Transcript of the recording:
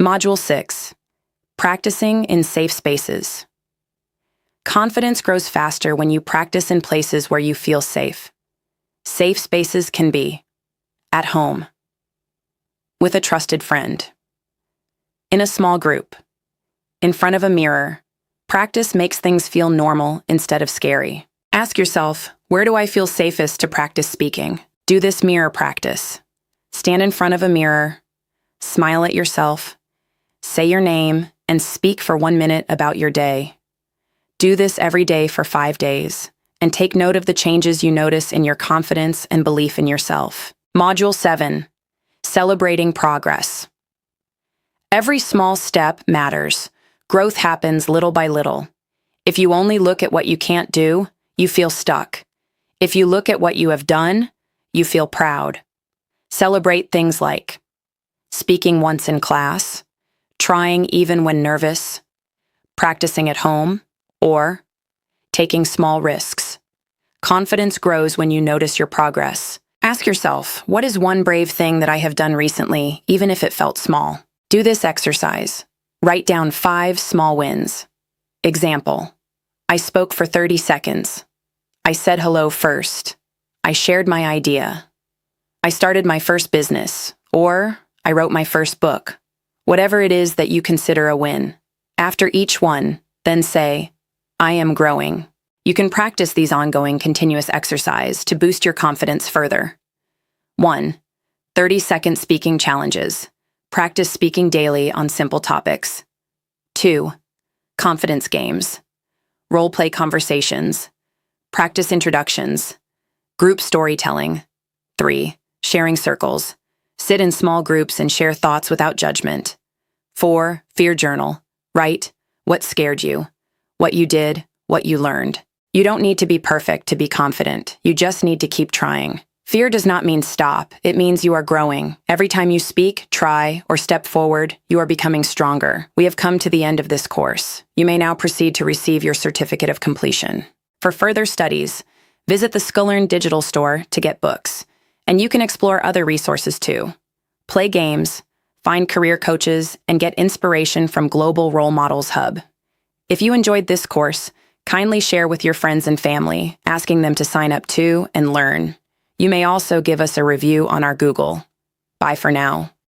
Module 6. Practicing in safe spaces. Confidence grows faster when you practice in places where you feel safe. Safe spaces can be at home, with a trusted friend, in a small group, in front of a mirror. Practice makes things feel normal instead of scary. Ask yourself, where do I feel safest to practice speaking? Do this mirror practice. Stand in front of a mirror, smile at yourself, say your name, and speak for 1 minute about your day. Do this every day for 5 days, and take note of the changes you notice in your confidence and belief in yourself. Module 7. Celebrating progress. Every small step matters. Growth happens little by little. If you only look at what you can't do, you feel stuck. If you look at what you have done, you feel proud. Celebrate things like speaking once in class, trying even when nervous, practicing at home, or taking small risks. Confidence grows when you notice your progress. Ask yourself, what is one brave thing that I have done recently, even if it felt small? Do this exercise. Write down 5 small wins. Example: I spoke for 30 seconds. I said hello first. I shared my idea. I started my first business. Or I wrote my first book. Whatever it is that you consider a win. After each one, then say, I am growing. You can practice these ongoing continuous exercise to boost your confidence further. 1. 30-second speaking challenges. Practice speaking daily on simple topics. 2. Confidence games. Role-play conversations. Practice introductions. Group storytelling. 3. Sharing circles. Sit in small groups and share thoughts without judgment. 4. Fear journal. Write what scared you, what you did, what you learned. You don't need to be perfect to be confident. You just need to keep trying. Fear does not mean stop. It means you are growing. Every time you speak, try, or step forward, you are becoming stronger. We have come to the end of this course. You may now proceed to receive your certificate of completion. For further studies, visit the Skulearn digital store to get books. And you can explore other resources too. Play games, find career coaches, and get inspiration from Global Role Models Hub. If you enjoyed this course, kindly share with your friends and family, asking them to sign up too and learn. You may also give us a review on our Google. Bye for now.